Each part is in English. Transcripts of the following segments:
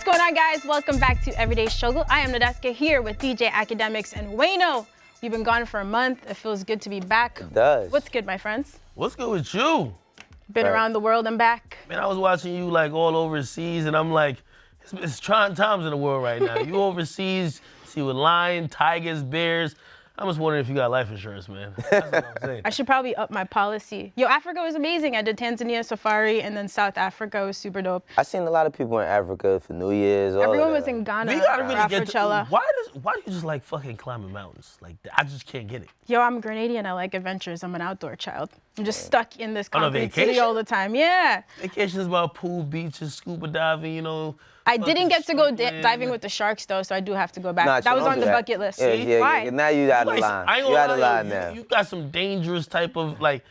What's going on, guys? Welcome back to Everyday Struggle. I am Nadeska here with DJ Akademiks and Wayno. We've been gone for a month. It feels good to be back. It does. What's good, my friends? What's good with you? Been around the world and back. Man, I was watching you like all overseas, and I'm like, it's trying times in the world right now. You overseas, see with lions, tigers, bears. I'm just wondering if you got life insurance, man. That's what I'm saying. I should probably up my policy. Yo, Africa was amazing. I did Tanzania safari, and then South Africa was super dope. I seen a lot of people in Africa for New Year's. Everyone was in Ghana. We gotta really for get to, Afrochella. why do you just like fucking climbing mountains? Like, I just can't get it. Yo, I'm Grenadian. I like adventures. I'm an outdoor child. I'm just stuck in this On a concrete city vacation? all the time. Yeah. Vacation is about pool, beaches, scuba diving, you know. I didn't get to go snorkeling. diving with the sharks, though, so I do have to go back. Nah, That was don't on do the that. bucket list. Yeah, See? yeah, Why? yeah. Now you out of Like, line. I ain't You gonna out of lie, line now. you got some dangerous type of, like,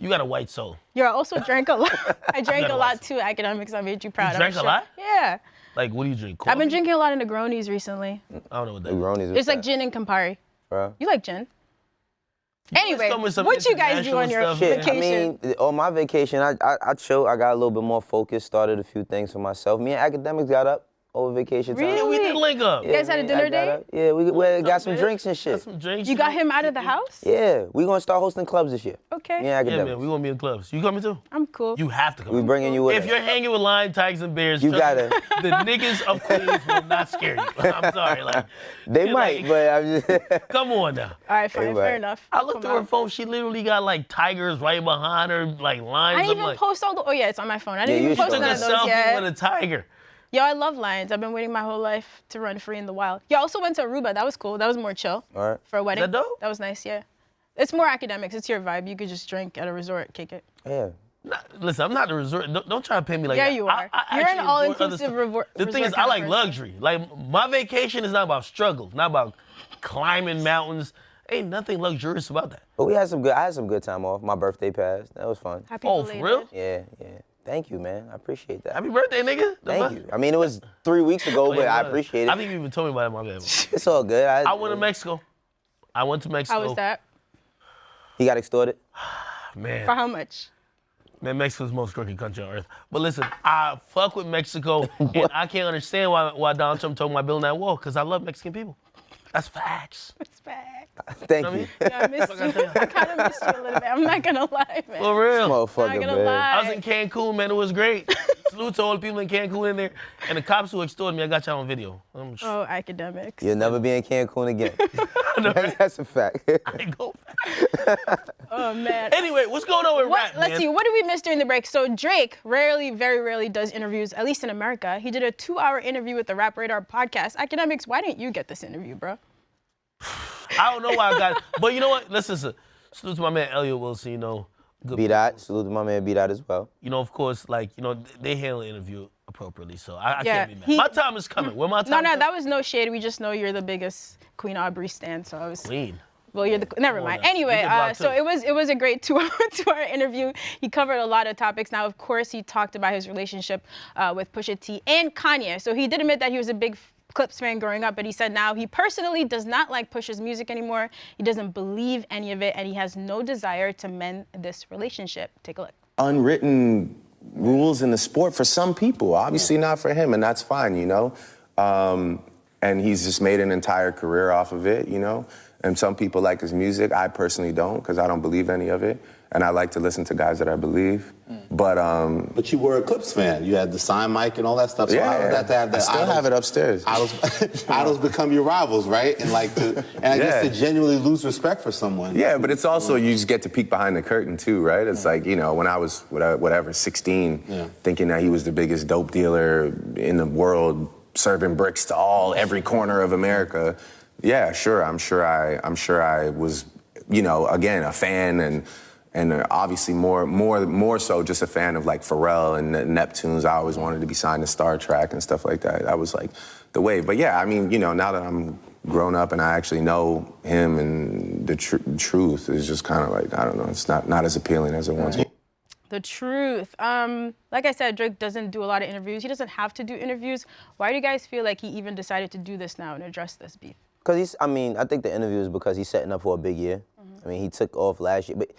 you got a white soul. Yo, I also drank a lot. I drank a lot too, Akademiks. I made you proud. You drank I'm a lot? Yeah. Like, what do you drink? I've been Coffee? drinking a lot of Negronis recently. I don't know what that is. Negronis, It's like gin and Campari. bro. You like gin? You Anyway, come with some what you guys do on your international Shit, stuff, I vacation? mean, on my vacation, I chill. I got a little bit more focused, started a few things for myself. Me and Academics got up over vacation time. Really? Yeah, we did link up. You guys had a man, dinner I got date? up. Yeah, we got some man? drinks and shit. Got some drinks. You got him out of the house? Yeah, we gonna start hosting clubs this year. Okay. Me and Yeah, Academics. man, we gonna be in clubs. You coming too? I'm cool. You have to come. We bringing you with If us. you're hanging with lion, tigers, and bears, You trust me, gotta- the niggas of Queens will not scare you. I'm sorry, like They you're might, like, but I'm just. come on now. All right, fine, Hey, fair right. enough. I looked Come through her on. phone. She literally got like tigers right behind her, like lions. I didn't I'm even like, post all the. Oh yeah, it's on my phone. I Yeah, didn't you even post should. took none a of those selfie yet. with a tiger. Yo, I love lions. I've been waiting my whole life to run free in the wild. Yo, I also went to Aruba. That was cool. That was more chill All right. for a wedding. that dope? That was nice, yeah. It's more Academics. It's your vibe. You could just drink at a resort, kick it. Yeah. Nah, listen, I'm not the resort. Don't try to pay me like Yeah, that. you are. I You're an actually enjoy all-inclusive other stuff. resort The thing is, I kind of like person. luxury. Like my vacation is not about struggle, not about climbing mountains. Ain't nothing luxurious about that. But I had some good time off. My birthday passed. That was fun. Happy Oh, for belated. real? Yeah, yeah. Thank you, man. I appreciate that. Happy birthday, nigga. The Thank fuck? you. I mean, it was 3 weeks ago, but I appreciate I it. think you even told me about it, my bad. It's all good. I went to Mexico. I went to Mexico. How was that? He got extorted. Man, For how much? man, Mexico's the most crooked country on earth. But listen, I fuck with Mexico, and I can't understand why Donald Trump told me about building that wall, because I love Mexican people. That's facts. It's bad. Thank know what I you. mean? Yeah, I missed you. I kind of missed you a little bit. I'm not gonna lie, man. For real. Motherfucker, Not gonna man. lie. I was in Cancun, man. It was great. Salute to all the people in Cancun in there. And the cops who extorted me, I got y'all on video. Oh, Academics. You'll never be in Cancun again. know, right? That's a fact. I ain't go back. Oh man. Anyway, what's going on with rap, Let's man? see. What did we miss during the break? So Drake very rarely does interviews, at least in America. He did a 2-hour interview with the Rap Radar podcast. Academics, why didn't you get this interview, bro? I don't know why I got it. But you know what? Listen, salute to my man Elliot Wilson, you know. Good B-Dot. Salute to my man B-Dot as well. You know, of course, like, you know, they handle the interview appropriately, so I Yeah, can't be mad. he- My time is coming. When my time No, comes, that was no shade. We just know you're the biggest Queen Aubrey stan, so I was. clean. Well, you're the. Never Come on mind. now. Anyway, You get blocked so too. it was a great 2-hour interview. He covered a lot of topics. Now, of course, he talked about his relationship with Pusha T and Kanye. So he did admit that he was a big Clips fan growing up, but he said now he personally does not like Pusha's music anymore. He doesn't believe any of it, and he has no desire to mend this relationship. Take a look. Unwritten rules in the sport for some people, obviously not for him, and that's fine, you know. And he's just made an entire career off of it, you know. And some people like his music. I personally don't, because I don't believe any of it. And I like to listen to guys that I believe. But you were a Clips fan. You had the sign mic and all that stuff. So how was that to have that? I still have it upstairs. Idols become your rivals, right? And I guess to genuinely lose respect for someone. Yeah, but it's also, you just get to peek behind the curtain too, right? It's like, you know, when I was, whatever, 16, thinking that he was the biggest dope dealer in the world, serving bricks to every corner of America. Yeah, sure, I'm sure I was, you know, again, a fan and obviously more so just a fan of like Pharrell and the Neptunes. I always wanted to be signed to Star Trek and stuff like that. That was like the wave. But yeah, I mean, you know, now that I'm grown up and I actually know him and the truth is just kind of like, I don't know, it's not as appealing as it once was. The truth. Like I said, Drake doesn't do a lot of interviews. He doesn't have to do interviews. Why do you guys feel like he even decided to do this now and address this beef? Because I think the interview is because he's setting up for a big year. I mean, he took off last year, but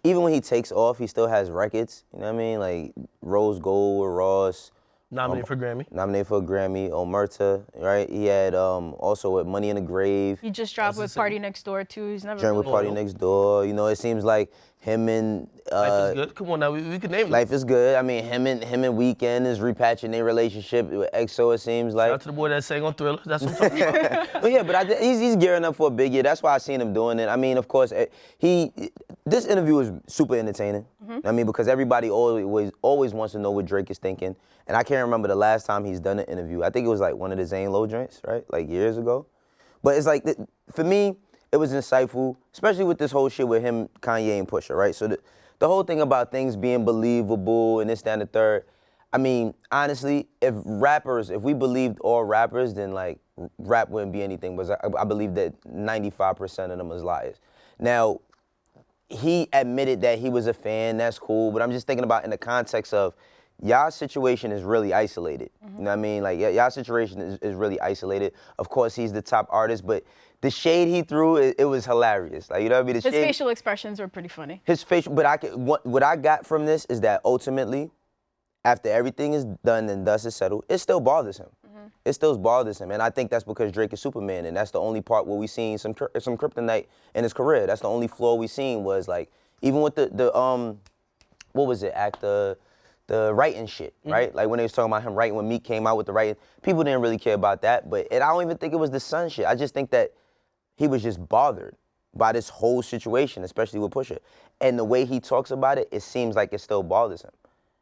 even when he takes off, he still has records. You know what I mean? Like Rose Gold with Ross, Nominated for Grammy. Nominated for a Grammy. Omerta, right? He had also with Money in the Grave. He just dropped with Party Next Door too. He's never Journey with really... Party Next Door. You know, it seems like him and Life is Good. Come on now, we could name Life is Good. I mean, him and Weeknd is repatching their relationship with EXO. It seems like. Shout out to the boy that sang on Thriller. That's what I'm talking about. Well, yeah, but he's gearing up for a big year. That's why I seen him doing it. I mean, of course, this interview was super entertaining. I mean, because everybody always wants to know what Drake is thinking. And I can't remember the last time he's done an interview. I think it was like one of the Zane Lowe joints, right? Like years ago. But it's like, for me, it was insightful, especially with this whole shit with him, Kanye, and Pusha, right? So the whole thing about things being believable and this, that, and the third, I mean, honestly, if we believed all rappers, then like rap wouldn't be anything, because I believe that 95% of them is liars. Now, he admitted that he was a fan, that's cool, but I'm just thinking about in the context of y'all's situation is really isolated. You know what I mean? Like, y'all's situation is really isolated. Of course, he's the top artist, but the shade he threw, it was hilarious. Like, you know what I mean? His facial expressions were pretty funny. But what I got from this is that ultimately, after everything is done and dust is settled, it still bothers him. It still bothers him, and I think that's because Drake is Superman, and that's the only part where we seen some kryptonite in his career. That's the only flaw we seen was like, even with the what was it, the writing shit, right? Like when they was talking about him writing, when Meek came out with the writing, people didn't really care about that, and I don't even think it was the son shit. I just think that he was just bothered by this whole situation, especially with Pusha. And the way he talks about it, it seems like it still bothers him.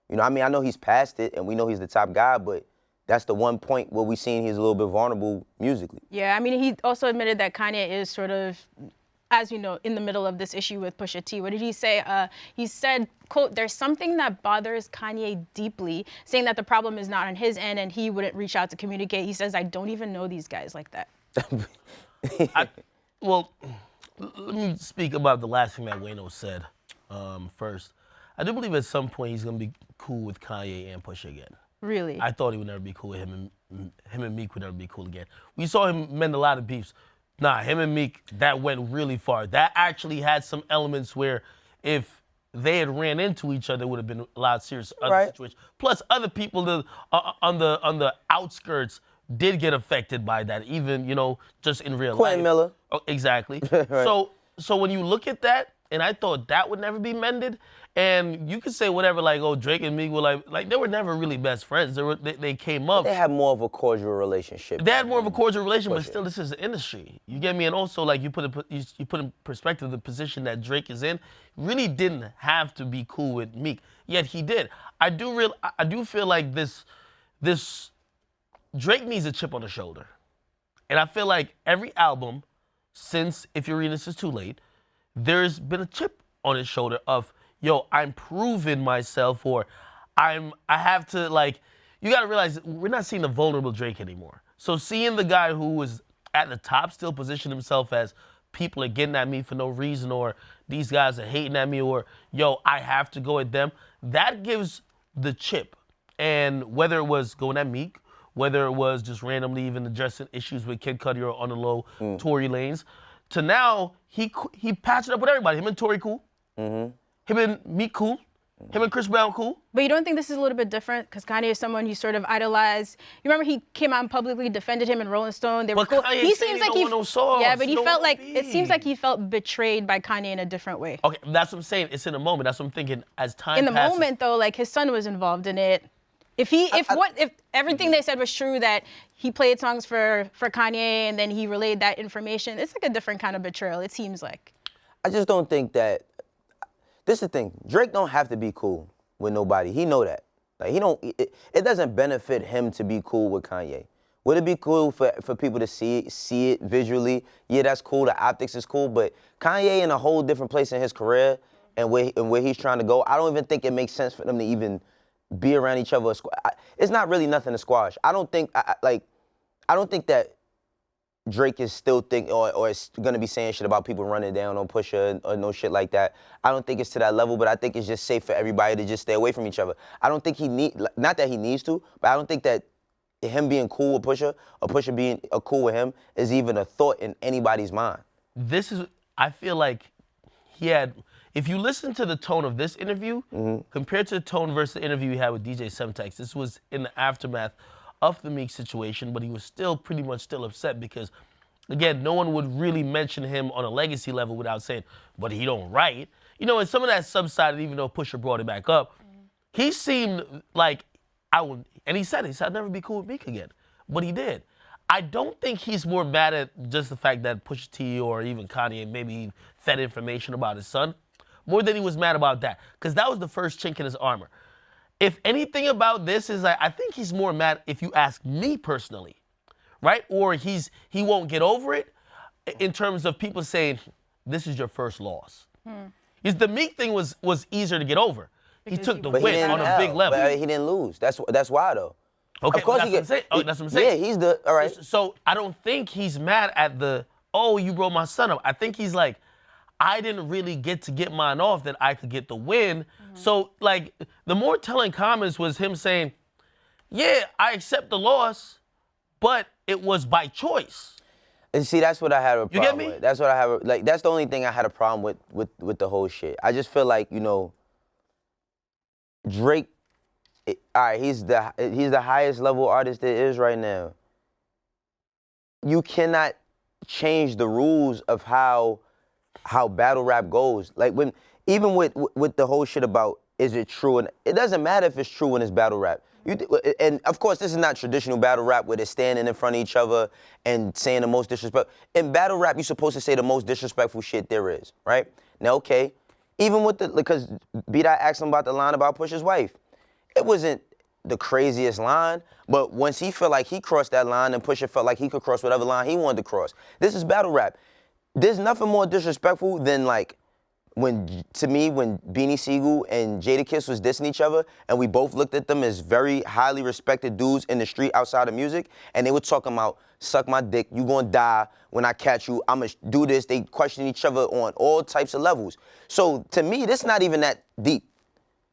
You know, I mean, I know he's past it, and we know he's the top guy, but that's the one point where we seen he's a little bit vulnerable musically. Yeah, I mean, he also admitted that Kanye is sort of, as you know, in the middle of this issue with Pusha T. What did he say? He said, quote, "There's something that bothers Kanye deeply," saying that the problem is not on his end and he wouldn't reach out to communicate. He says, "I don't even know these guys like that." Well, let me speak about the last thing that Wayno said first. I do believe at some point he's going to be cool with Kanye and Pusha again. Really? I thought he would never be cool with him and Meek would never be cool again. We saw him mend a lot of beefs. Nah, him and Meek, that went really far. That actually had some elements where if they had ran into each other, it would have been a lot serious other situations. Plus, other people on the outskirts did get affected by that, even, you know, just in real life. Quentin Miller. Oh, exactly. So when you look at that, and I thought that would never be mended, and you could say whatever, like, oh, Drake and Meek were like they were never really best friends. They came up. They had more of a cordial relationship. They had more of a cordial relationship, but still, this is the industry. You get me? And also, like, you put in perspective the position that Drake is in. Really didn't have to be cool with Meek, yet he did. I do feel like this Drake needs a chip on the shoulder, and I feel like every album since If You're Reading This Is Too Late, there's been a chip on his shoulder of, yo, I'm proving myself, or I have to, like, you gotta realize we're not seeing the vulnerable Drake anymore. So seeing the guy who was at the top still position himself as people are getting at me for no reason, or these guys are hating at me, or yo, I have to go at them, that gives the chip. And whether it was going at Meek, whether it was just randomly even addressing issues with Kid Cudi or on the low Tory Lanez, to now he patched it up with everybody. Him and Tory cool. Him and Meek cool. Him and Chris Brown cool. But you don't think this is a little bit different? Because Kanye is someone you sort of idolized. You remember he came out and publicly defended him in Rolling Stone. They were cool. He seems like he no sauce. Yeah, but he felt like it seems like he felt betrayed by Kanye in a different way. Okay, that's what I'm saying. It's in the moment. That's what I'm thinking. As time in the passes, moment though, like his son was involved in it. If everything they said was true, that he played songs for Kanye and then he relayed that information, it's like a different kind of betrayal, it seems like. I just don't think that, this is the thing, Drake don't have to be cool with nobody. He know that. Like, it doesn't benefit him to be cool with Kanye. Would it be cool for people to see it visually? Yeah, that's cool, the optics is cool, but Kanye in a whole different place in his career and where he's trying to go, I don't even think it makes sense for them to even be around each other. It's not really nothing to squash. I don't think that Drake is still or is gonna be saying shit about people running down on Pusha or no shit like that. I don't think it's to that level, but I think it's just safe for everybody to just stay away from each other. I don't think not that he needs to, but I don't think that him being cool with Pusha or Pusha being cool with him is even a thought in anybody's mind. I feel like if you listen to the tone of this interview, compared to the tone versus the interview he had with DJ Semtex, this was in the aftermath of the Meek situation, but he was still pretty much still upset because, again, no one would really mention him on a legacy level without saying, but he don't write. You know, and some of that subsided even though Pusha brought it back up. He seemed like, and he said I'd never be cool with Meek again, but he did. I don't think he's more mad at just the fact that Pusha T or even Kanye maybe fed information about his son, more than he was mad about that, because that was the first chink in his armor. If anything about this is I think he's more mad, if you ask me personally, right? Or he won't get over it in terms of people saying, this is your first loss. Because the Meek thing was easier to get over. He took the win on a big level. But he didn't lose. That's why though. Okay, of course that's what I'm saying. That's what I'm saying. Yeah, he's the all right. So I don't think he's mad at you wrote my son up. I think he's like, I didn't really get mine off that I could get the win. So like the more telling comments was him saying, yeah, I accept the loss, but it was by choice. And see, that's what I had a problem You get me? with. That's what I have. Like, that's the only thing I had a problem with the whole shit. I just feel like, you know, Drake. All right, he's the highest level artist there is right now. You cannot change the rules of how battle rap goes. Like even with the whole shit about is it true, and it doesn't matter if it's true when it's battle rap. And of course, this is not traditional battle rap where they're standing in front of each other and saying the most disrespectful. In battle rap, you're supposed to say the most disrespectful shit there is, right? Now, okay, even with because B-Dot asked him about the line about Pusha's wife. It wasn't the craziest line, but once he felt like he crossed that line and Pusha felt like he could cross whatever line he wanted to cross. This is battle rap. There's nothing more disrespectful than like when Beanie Sigel and Jadakiss was dissing each other and we both looked at them as very highly respected dudes in the street outside of music, and they were talking about suck my dick, you gonna die when I catch you, I'ma do this. They questioned each other on all types of levels. So to me, this not even that deep.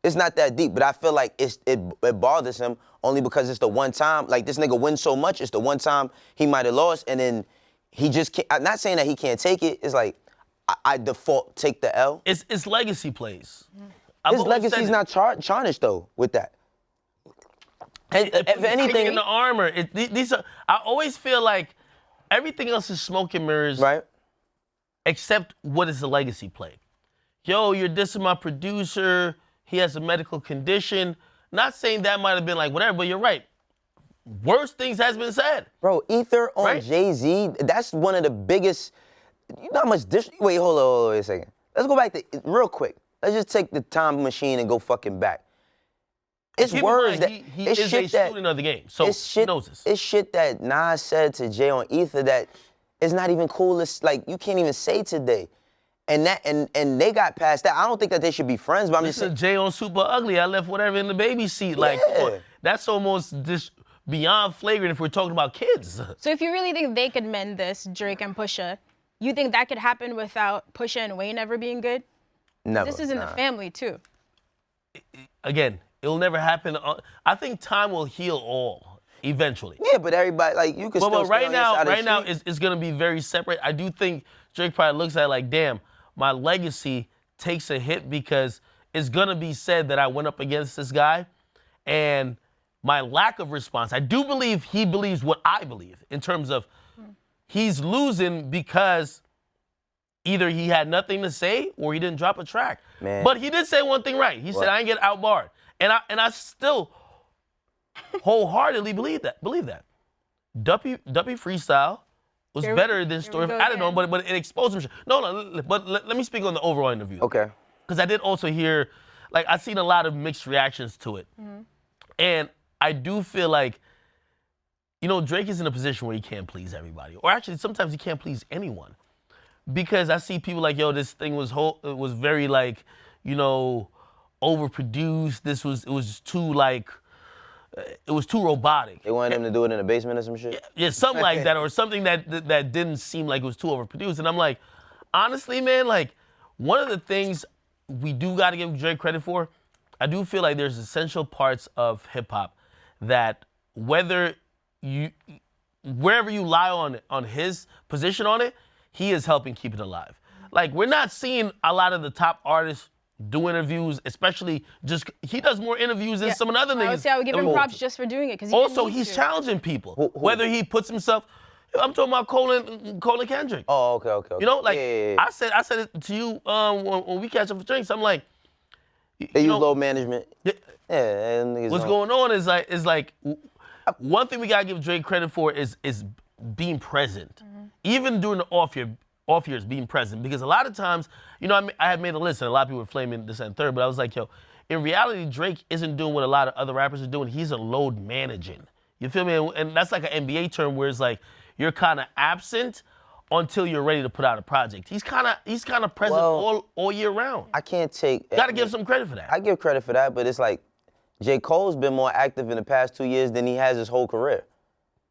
It's not that deep, but I feel like it bothers him only because it's the one time. Like, this nigga wins so much, it's the one time he might have lost, and then he just can't. I'm not saying that he can't take it. It's like, I default take the L. It's legacy plays. His legacy's not tarnished, though, with that. And, if anything... in the armor, these are... I always feel like everything else is smoke and mirrors. Right. Except what is the legacy play. Yo, you're dissing my producer... He has a medical condition. Not saying that might have been like whatever, but you're right. Worse things has been said. Bro, Ether on right? Jay-Z, that's one of the biggest, you know how much wait, hold on, wait a second. Let's go back to, real quick. Let's just take the time machine and go fucking back. It's words that, he is a student of the game, so he knows this. It's shit that Nas said to Jay on Ether that is not even cool, like you can't even say today. And they got past that. I don't think that they should be friends, but I'm just saying. Jay on Super Ugly. I left whatever in the baby seat. Like, that's almost beyond flagrant if we're talking about kids. So if you really think they could mend this, Drake and Pusha, you think that could happen without Pusha and Wayne ever being good? Never. This is in the family too. Again, it'll never happen. I think time will heal all eventually. Yeah, but everybody, like, you can still But right stay on your side of the now street. it's gonna be very separate. I do think Drake probably looks at it like, damn, my legacy takes a hit because it's gonna be said that I went up against this guy, and my lack of response. I do believe he believes what I believe in terms of he's losing because either he had nothing to say or he didn't drop a track. Man. But he did say one thing right. He said I ain't get outbarred, and I still wholeheartedly believe that. Duppy freestyle was better than Story of Adidon, but it exposed him. No, but let me speak on the overall interview. Okay. Because I did also hear, like, I've seen a lot of mixed reactions to it. And I do feel like, you know, Drake is in a position where he can't please everybody. Or actually, sometimes he can't please anyone. Because I see people like, yo, this thing was very, like, you know, overproduced. It was just too, like... It was too robotic. They wanted him to do it in the basement or some shit? Yeah, something like that, or something that didn't seem like it was too overproduced. And I'm like, honestly, man, like, one of the things we do got to give Drake credit for, I do feel like there's essential parts of hip-hop that wherever you lie on his position on it, he is helping keep it alive. Like, we're not seeing a lot of the top artists do interviews, especially he does more interviews than some of the other niggas. I would say I would give him props just for doing it. Also, he's challenging people. Whether he puts himself, I'm talking about Cole and Kendrick. Oh, okay. You know, like, yeah. I said it to you when we catch up for drinks. I'm like, they use low management. Yeah. What's going on is like one thing we gotta give Drake credit for is being present, even during the off years, being present. Because a lot of times, you know, I had made a list and a lot of people were flaming this and third, but I was like, yo, in reality, Drake isn't doing what a lot of other rappers are doing. He's a load managing. You feel me? And that's like an NBA term where it's like you're kind of absent until you're ready to put out a project. He's kind of present all year round. I can't take. Gotta give some credit for that. I give credit for that, but it's like J. Cole's been more active in the past 2 years than he has his whole career.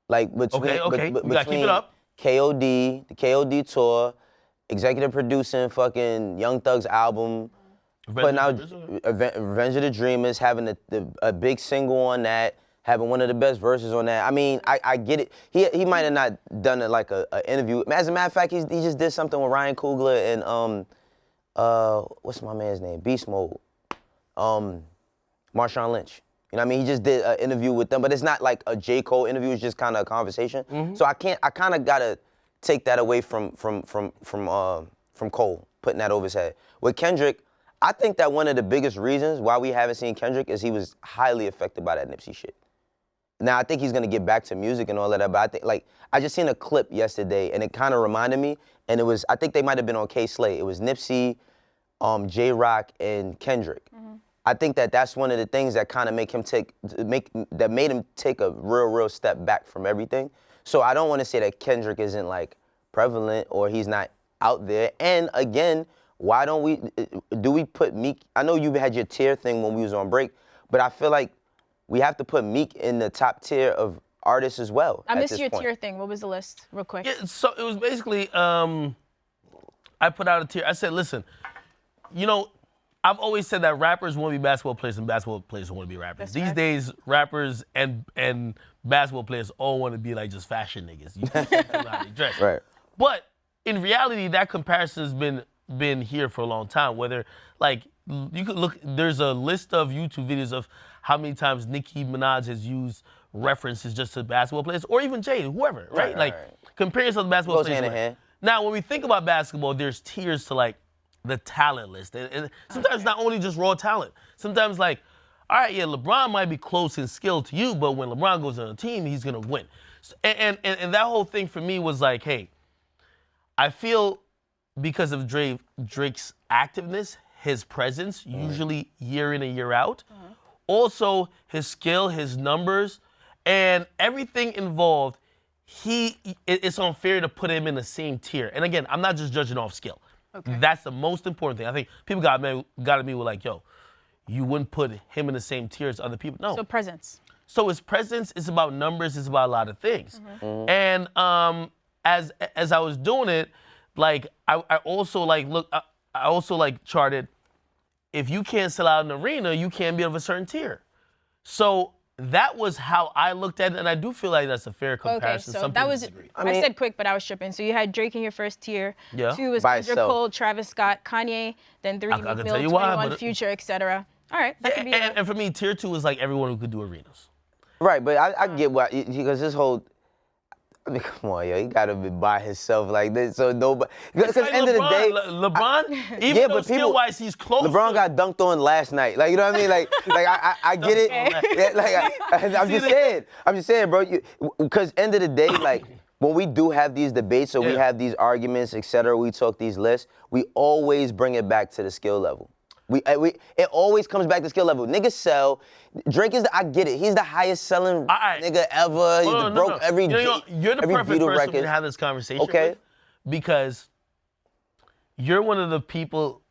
Like between We gotta keep it up. K.O.D, the K.O.D tour, executive producing fucking Young Thug's album, putting out Revenge of the Dreamers, having a big single on that, having one of the best verses on that. I mean, I get it. He might have not done it like a interview. As a matter of fact, he just did something with Ryan Coogler and what's my man's name? Beast Mode. Marshawn Lynch. You know what I mean? He just did an interview with them, but it's not like a J. Cole interview. It's just kind of a conversation. So I kind of gotta take that away from Cole, putting that over his head. With Kendrick, I think that one of the biggest reasons why we haven't seen Kendrick is he was highly affected by that Nipsey shit. Now I think he's gonna get back to music and all of that, but I think I just seen a clip yesterday and it kind of reminded me, and I think they might have been on K-Slay. It was Nipsey, J-Rock, and Kendrick. I think that's one of the things that kind of made him take a real step back from everything. So I don't want to say that Kendrick isn't like prevalent or he's not out there. And again, why don't we put Meek? I know you had your tier thing when we was on break, but I feel like we have to put Meek in the top tier of artists as well. I missed your tier thing. What was the list, real quick? Yeah, so it was basically I put out a tier. I said, listen, you know, I've always said that rappers want to be basketball players and basketball players want to be rappers. These days, rappers and basketball players all want to be like just fashion niggas. You can see how they dress. Right. But in reality, that comparison has been here for a long time. Whether like you could look, there's a list of YouTube videos of how many times Nicki Minaj has used references just to basketball players, or even Jay, whoever, right? Like compare yourself to basketball players. Hand in hand. Now, when we think about basketball, there's tiers to like the talent list. And sometimes not only just raw talent. Sometimes like, all right, yeah, LeBron might be close in skill to you, but when LeBron goes on a team, he's gonna win. And that whole thing for me was like, hey, I feel because of Drake's activeness, his presence, usually year in and year out, also his skill, his numbers, and everything involved, it's unfair to put him in the same tier. And again, I'm not just judging off skill. Okay. That's the most important thing. I think people got at me with like, yo, you wouldn't put him in the same tier as other people. No. So presence. So his presence is about numbers. It's about a lot of things. And as I was doing it, like I also charted, if you can't sell out an arena, you can't be of a certain tier. So that was how I looked at it, and I do feel like that's a fair comparison. Okay, so that was, I said quick, but I was tripping. So you had Drake in your first tier. Yeah. 2 was Kendrick Cole, Travis Scott, Kanye, then 3 Meek Mill, 21 Future, etc. All right, that could be and for me, tier 2 is like everyone who could do arenas. Right, but I get why, because this whole, I mean, come on, yo, he gotta be by himself like this, so nobody. Because at the end of the day, LeBron, even though skill-wise he's close. LeBron got dunked on last night, like you know what I mean, like I get it. Yeah, like I'm just saying, bro. Because end of the day, like when we do have these debates or we have these arguments, etc., we talk these lists, we always bring it back to the skill level. It always comes back to skill level. Niggas sell. Drake I get it. He's the highest selling nigga ever. He broke every You're the perfect person to have this conversation with, because you're one of the people,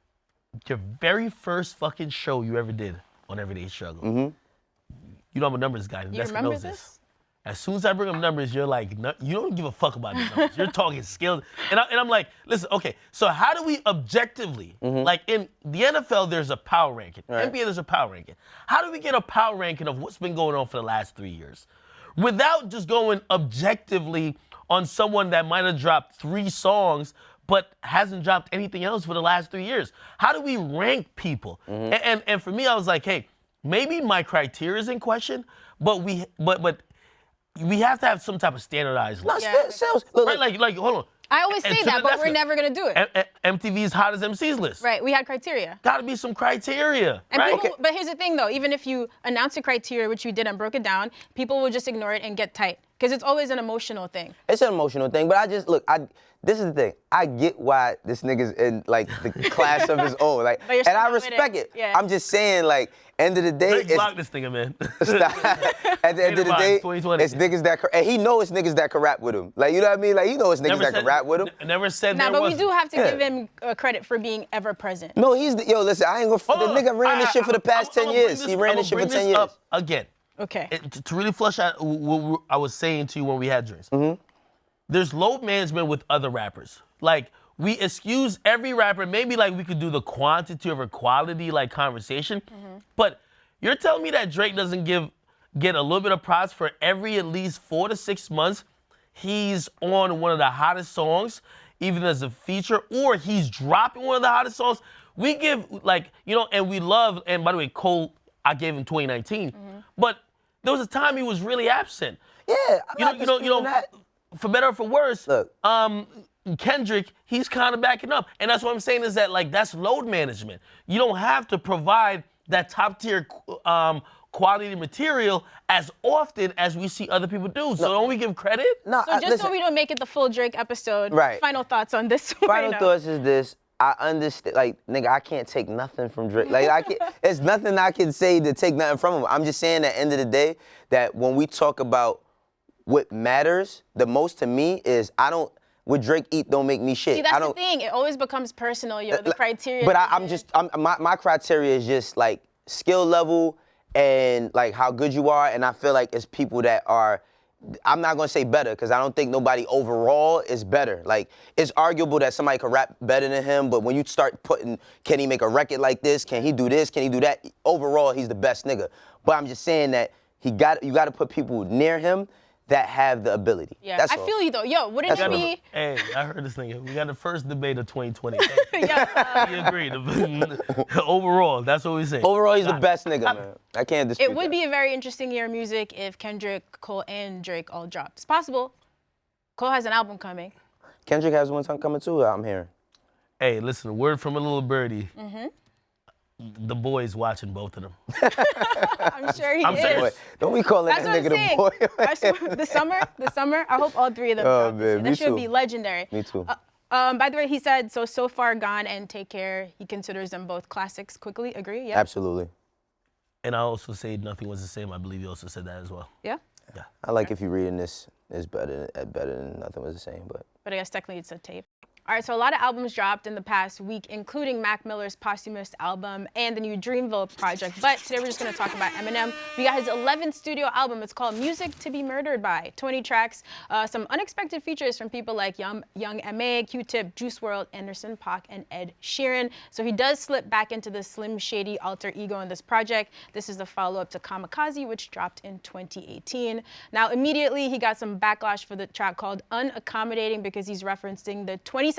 your very first fucking show you ever did on Everyday Struggle. You know I'm a numbers guy. You remember this? As soon as I bring up numbers, you're like, no, you don't give a fuck about the numbers. You're talking skills. And I'm like, listen, okay, so how do we objectively, like in the NFL, there's a power ranking. NBA, there's a power ranking. How do we get a power ranking of what's been going on for the last 3 years? Without just going objectively on someone that might have dropped 3 songs, but hasn't dropped anything else for the last 3 years. How do we rank people? And for me, I was like, hey, maybe my criteria is in question, but we have to have some type of standardized list. Right? Like, hold on. I always say that, but we're never gonna do it. MTV's hottest MCs list. Right, we had criteria. Gotta be some criteria, And right? people, but here's the thing though, even if you announce a criteria, which you did and broke it down, people will just ignore it and get tight. Because it's always an emotional thing. It's an emotional thing, but this is the thing. I get why this nigga's in like the class of his own. Like, and I respect it. Yeah. I'm just saying, like, end of the day, Drake blocked this nigga, man. At the end of the day, 2020. it's niggas that, and he know it's niggas that can rap with him. Like, you know what I mean? Like, he know it's niggas that can rap with him. Never said Nah, there but we wasn't. do have to give him credit for being ever present. No, yo, listen, I ain't gonna, the nigga ran this shit for the past 10 years. He ran this shit for 10 years. Up again. Okay. To really flush out what I was saying to you when we had drinks. There's load management with other rappers. Like, we excuse every rapper. Maybe like we could do the quantity over quality like conversation. But you're telling me that Drake doesn't get a little bit of props for every at least 4 to 6 months he's on one of the hottest songs, even as a feature, or he's dropping one of the hottest songs. We give like, and we love, and by the way, Cole, I gave him 2019, but there was a time he was really absent. Yeah, that. For better or for worse, look, Kendrick, he's kind of backing up. And that's what I'm saying is that, like, that's load management. You don't have to provide that top tier quality material as often as we see other people do. So don't we give credit? No, So just so we don't make it the full Drake episode, right. Final thoughts on this one. Final thoughts is this. I understand, like, nigga, I can't take nothing from Drake. Like, there's nothing I can say to take nothing from him. I'm just saying at the end of the day that when we talk about what matters the most to me is what Drake eat don't make me shit. See, that's the thing. It always becomes personal, the criteria. But my criteria is just like skill level and like how good you are. And I feel like it's people that are, I'm not gonna say better because I don't think nobody overall is better. Like, it's arguable that somebody could rap better than him, but when you start putting, can he make a record like this? Can he do this? Can he do that? Overall, he's the best nigga. But I'm just saying that you gotta put people near him that have the ability. Yeah, That's I all. feel you though. Yo, wouldn't it be? Hey, I heard this nigga. We got the first debate of 2020. Yeah, We agreed. Overall, that's what we say. Overall, he's the best nigga, man. I can't dispute it would that. be a very interesting year of music if Kendrick, Cole, and Drake all dropped. It's possible. Cole has an album coming. Kendrick has one song coming too, I'm hearing. Hey, listen, word from a little birdie. The boy's watching both of them. I'm sure he is. saying- Boy, don't we call that That's what I'm nigga the saying. boy? I swear, the summer, I hope all three of them Oh, drop this man, year. me That should too. be legendary. Me too. By the way, he said, so far gone and Take Care, he considers them both classics. Quickly, agree? Yeah. Absolutely. And I also say Nothing Was the Same. I believe you also said that as well. Yeah? I like if you're reading this, it's better than Nothing Was the Same, but. But I guess technically it's a tape. All right, so a lot of albums dropped in the past week, including Mac Miller's posthumous album and the new Dreamville project. But today we're just gonna talk about Eminem. We got his 11th studio album. It's called Music to Be Murdered By. 20 tracks, some unexpected features from people like Young M.A., Q-Tip, Juice WRLD, Anderson .Paak, and Ed Sheeran. So he does slip back into the Slim Shady alter ego in this project. This is the follow-up to Kamikaze, which dropped in 2018. Now, immediately he got some backlash for the track called Unaccommodating because he's referencing the 2017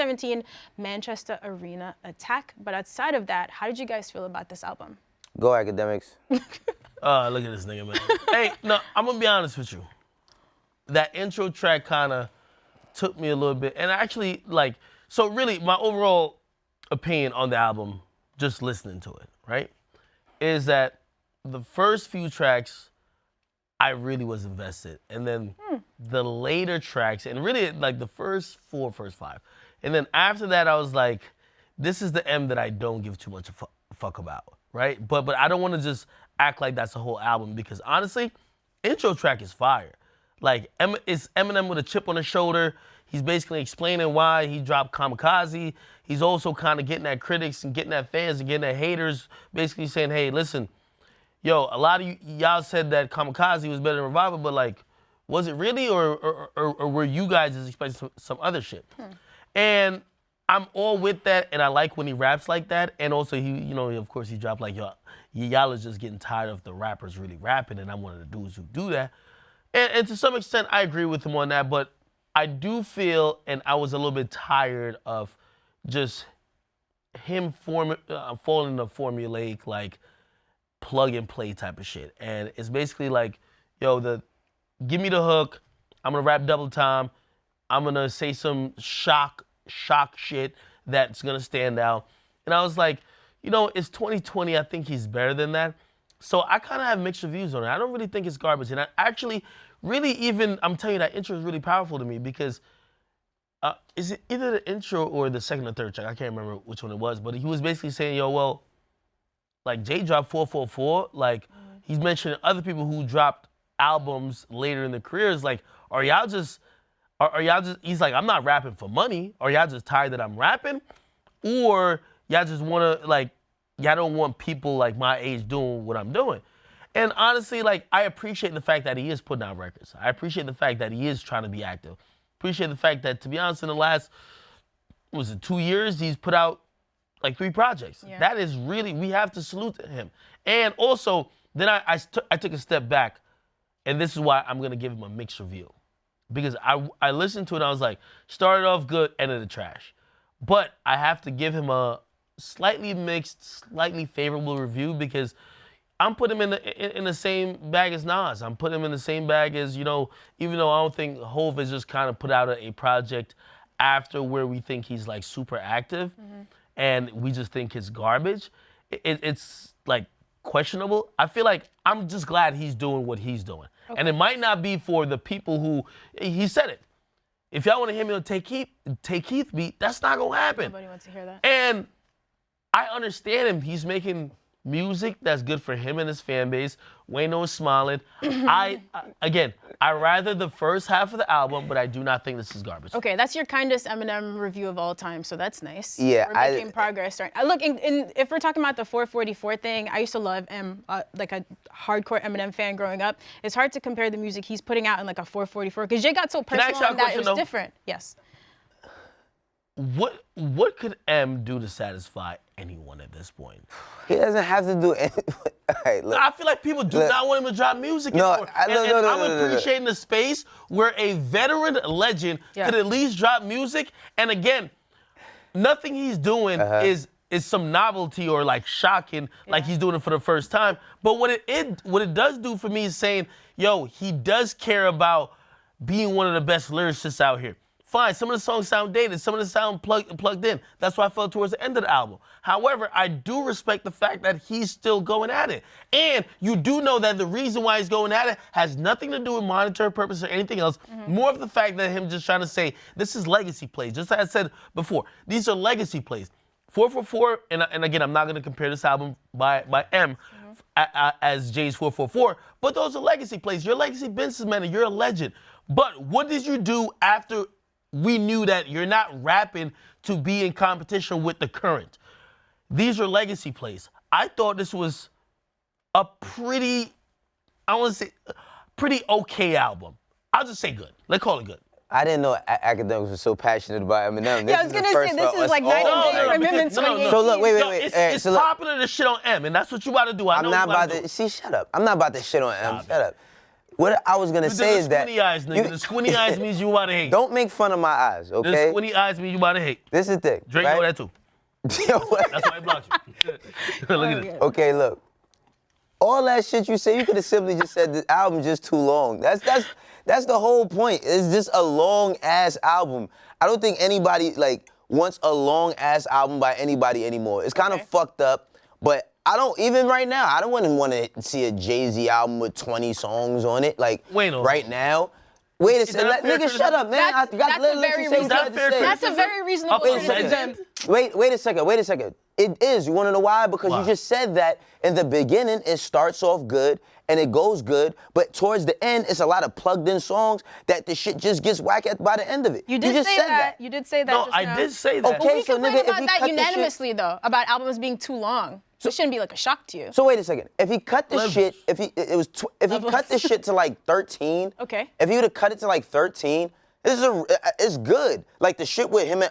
Manchester Arena attack. But outside of that, how did you guys feel about this album? Go Akademiks. Look at this nigga, man. Hey, no, I'm gonna be honest with you. That intro track kind of took me a little bit, and actually, like, so really, my overall opinion on the album, just listening to it, right, is that the first few tracks, I really was invested, and then the later tracks, and really, like, the first 5. And then after that, I was like, this is the M that I don't give too much a fuck about, right? But I don't want to just act like that's the whole album because honestly, intro track is fire. Like, it's Eminem with a chip on his shoulder. He's basically explaining why he dropped Kamikaze. He's also kind of getting at critics and getting at fans and getting at haters, basically saying, hey, listen, yo, a lot of y'all said that Kamikaze was better than Revival, but like, was it really, or were you guys just expecting some other shit? And I'm all with that, and I like when he raps like that. And also, of course, he dropped like, y'all is just getting tired of the rappers really rapping, and I'm one of the dudes who do that. And to some extent, I agree with him on that, but I do feel, and I was a little bit tired of just him falling in a formulaic, like, plug and play type of shit. And it's basically like, yo, give me the hook, I'm gonna rap double time, I'm gonna say some shock shit that's gonna stand out. And I was like, it's 2020, I think he's better than that. So I kind of have mixed reviews on it. I don't really think it's garbage. And I actually, I'm telling you, that intro is really powerful to me because is it either the intro or the second or third track? I can't remember which one it was, but he was basically saying, yo, well, like Jay dropped 444, like he's mentioning other people who dropped albums later in their careers. Like, are y'all just, he's like, I'm not rapping for money. Are y'all just tired that I'm rapping? Or y'all just want to, like, y'all don't want people like my age doing what I'm doing. And honestly, like, I appreciate the fact that he is putting out records. I appreciate the fact that he is trying to be active. Appreciate the fact that, to be honest, in the last, 2 years, he's put out like 3 projects. Yeah. That is really, we have to salute him. And also, then I took a step back, and this is why I'm going to give him a mixed review. Because I listened to it, and I was like, started off good, ended the trash. But I have to give him a slightly mixed, slightly favorable review because I'm putting him in the same bag as Nas. I'm putting him in the same bag as, even though I don't think Hov has just kind of put out a project after where we think he's like super active and we just think it's garbage. It's like questionable. I feel like I'm just glad he's doing what he's doing. Okay. And it might not be for the people who, he said it. If y'all want to hear me on Take Keith beat, that's not going to happen. Nobody wants to hear that. And I understand him. He's making music that's good for him and his fan base. Wayno is smiling. I rather the first half of the album, but I do not think this is garbage. Okay, that's your kindest Eminem review of all time, so that's nice. Yeah, we're making progress. Right? Look, if we're talking about the 444 thing, I used to love like a hardcore Eminem fan growing up. It's hard to compare the music he's putting out in like a 444 because Jay got so personal that it was different. Yes. What could M do to satisfy anyone at this point? He doesn't have to do anything. Right, look, I feel like people do not want him to drop music anymore. I'm appreciating the space where a veteran legend could at least drop music. And again, nothing he's doing is some novelty or like shocking, like he's doing it for the first time. But what it does do for me is saying, yo, he does care about being one of the best lyricists out here. Fine, some of the songs sound dated, some of them sound plugged in. That's why I felt towards the end of the album. However, I do respect the fact that he's still going at it. And you do know that the reason why he's going at it has nothing to do with monetary purpose or anything else. More of the fact that him just trying to say, this is legacy plays. Just as I said before, these are legacy plays. 444, and again, I'm not going to compare this album by M as Jay's 444, but those are legacy plays. You're a legacy businessman and you're a legend. But what did you do after we knew that you're not rapping to be in competition with the current? These are legacy plays. I thought this was a pretty okay album. I'll just say good. Let's call it good. I didn't know Akademiks was so passionate about Eminem. Yeah, I was going to say, this is like night and day from him in 2018. So look, wait. It's popular to shit on M, and that's what you about to do. I'm not about to, see, shut up. I'm not about to shit on M. Shut up. What I was gonna say is that the squinty eyes, nigga. The squinty eyes means you about to hate. Don't make fun of my eyes, okay? The squinty eyes means you about to hate. This is the thing. Drake know that too. That's why he blocked you. Look at this. Okay, look. All that shit you say, you could have simply just said the album just too long. That's the whole point. It's just a long ass album. I don't think anybody like wants a long ass album by anybody anymore. It's kind of fucked up, but I don't, even right now, I don't want to see a Jay-Z album with 20 songs on it, like right now. Wait a second, nigga, shut up, man. That's a very reasonable criticism. Wait a second. It is. You want to know why? Because you just said that in the beginning, it starts off good and it goes good, but towards the end, it's a lot of plugged-in songs that the shit just gets whacked at by the end of it. You did say that. You did say that. No, I did say that. Okay, so nigga, if he cut unanimously though about albums being too long. So it shouldn't be like a shock to you. So wait a second. If he cut the shit, if he cut this shit to like 13, okay. If he would have cut it to like 13, it's good. Like the shit with him.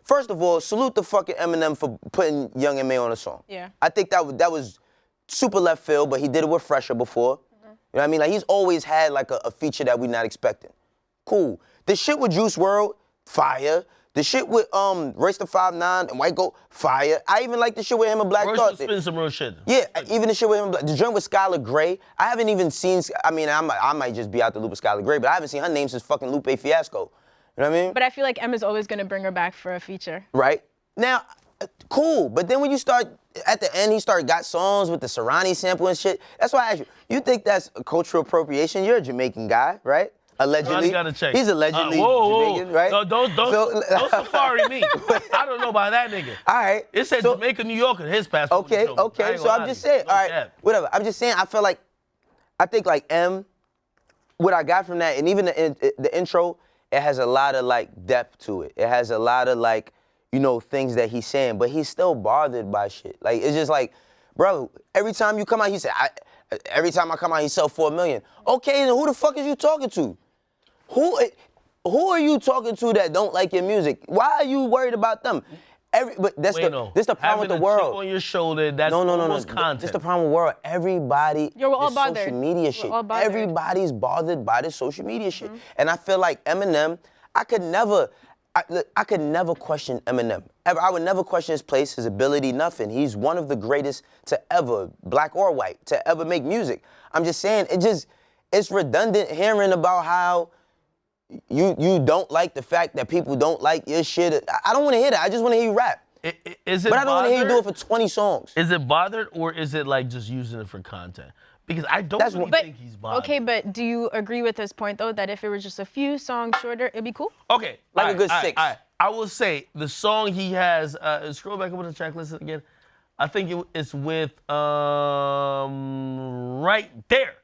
First of all, salute the fucking Eminem for putting Young M.A. on a song. Yeah. I think that was super left field, but he did it with Fresher before. You know what I mean? Like he's always had like a feature that we're not expecting. cool. The shit with Juice WRLD, fire. The shit with Royce the 5'9" and White Goat, fire. I even like the shit with him and Black Royce Thought. was spinning some real shit. Yeah, even the shit with him, the joint with Skylar Grey. I haven't even seen, I mean, I might just be out the loop with Skylar Grey, but I haven't seen her name since fucking Lupe Fiasco. You know what I mean? But I feel like M is always gonna bring her back for a feature. Right? Now, cool, but then when you start, at the end, got songs with the Serrani sample and shit. That's why I asked you think that's a cultural appropriation? You're a Jamaican guy, right? Allegedly. Gotta check. He's allegedly Jamaican, right? No, don't safari me. I don't know about that nigga. All right. It said Jamaica, New York in his passport. Okay, so I'm just saying, all right, whatever. I'm just saying, I think like M, what I got from that, and even the intro, it has a lot of like depth to it. It has a lot of like, you know, things that he's saying, but he's still bothered by shit. Like, it's just like, bro, every time you come out, he said, every time I come out, he sell 4 million. Okay, then who the fuck is you talking to? Who are you talking to that don't like your music? Why are you worried about them? But that's the problem with the world. Having a chip on your shoulder, that's almost content. That's the problem with the world. Everybody, You're all bothered. social media shit. All bothered. Everybody's bothered by the social media shit. And I feel like Eminem, I could never question Eminem. I would never question his place, his ability, nothing. He's one of the greatest to ever, black or white, to ever make music. I'm just saying, it's redundant hearing about how you don't like the fact that people don't like your shit. I don't want to hear that. I just want to hear you rap. Is it but I don't want to hear you do it for 20 songs. Is it bothered or is it like just using it for content? Because I don't really think he's bothered. Okay, but do you agree with this point though, that if it was just a few songs shorter, it'd be cool? Okay. Like a good 6. I will say the song he has, scroll back up on the track list again. I think it's with right there,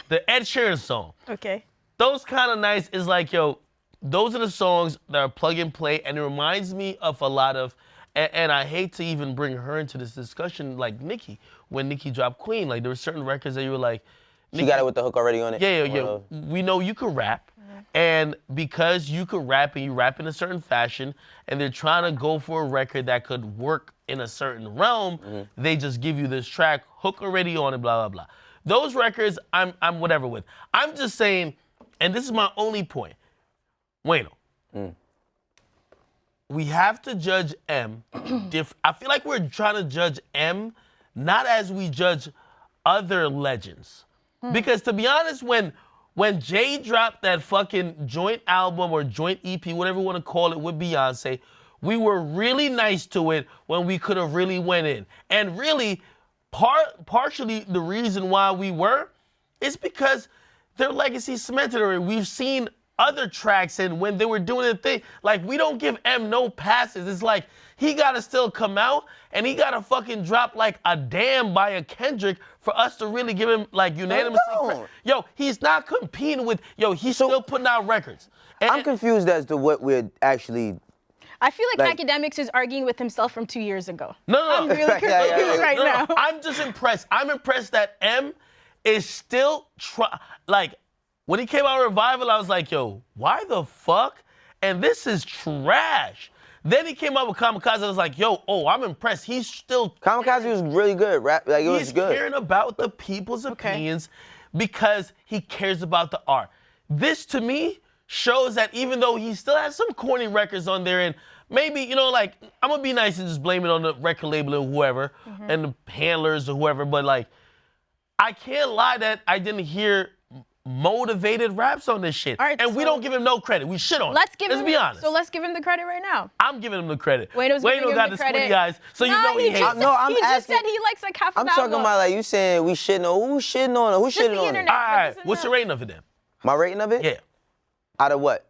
the Ed Sheeran song. Okay. Those kind of nights is like, yo, those are the songs that are plug and play, and it reminds me of a lot of, and I hate to even bring her into this discussion, like Nicki, when Nicki dropped Queen, like there were certain records that you were like, She got it with the hook already on it? Yeah. We know you can rap, and because you can rap and you rap in a certain fashion, and they're trying to go for a record that could work in a certain realm, they just give you this track, hook already on it, blah, blah, blah. Those records, I'm whatever with. I'm just saying, and this is my only point, Wayno, we have to judge M different. I feel like we're trying to judge M not as we judge other legends. Because to be honest, when Jay dropped that fucking joint album or joint EP, whatever you want to call it, with Beyonce, we were really nice to it when we could have really went in. And really, partially the reason why we were is because their legacy cemented already. We've seen other tracks, and when they were doing the thing, like, we don't give M no passes. It's like, he gotta still come out, and he gotta fucking drop like a Damn by a Kendrick for us to really give him like unanimous. Yo, he's not competing with, he's still putting out records. And I'm confused as to what we're actually. I feel like Akademiks is arguing with himself from 2 years ago. No. I'm really confused right now. I'm just impressed. I'm impressed that M is still like, when he came out with Revival, I was like, yo, why the fuck? And this is trash. Then he came out with Kamikaze, I was like, yo, I'm impressed. He's still... Kamikaze was really good, rap, like, it was good. He's caring about the people's opinions because he cares about the art. This, to me, shows that even though he still has some corny records on there, and maybe, like, I'm gonna be nice and just blame it on the record label or whoever, and the handlers or whoever, but, like, I can't lie that I didn't hear motivated raps on this shit. Right, and we don't give him no credit. We shit on him. Let's be honest. So let's give him the credit right now. I'm giving him the credit. Wayno got the squinty eyes, so you know he hates. He just said he likes like half I'm talking about like you saying we shitting on who's shitting on it? Who's shitting on it? All right, what's your rating of it then? My rating of it? Yeah. Out of what?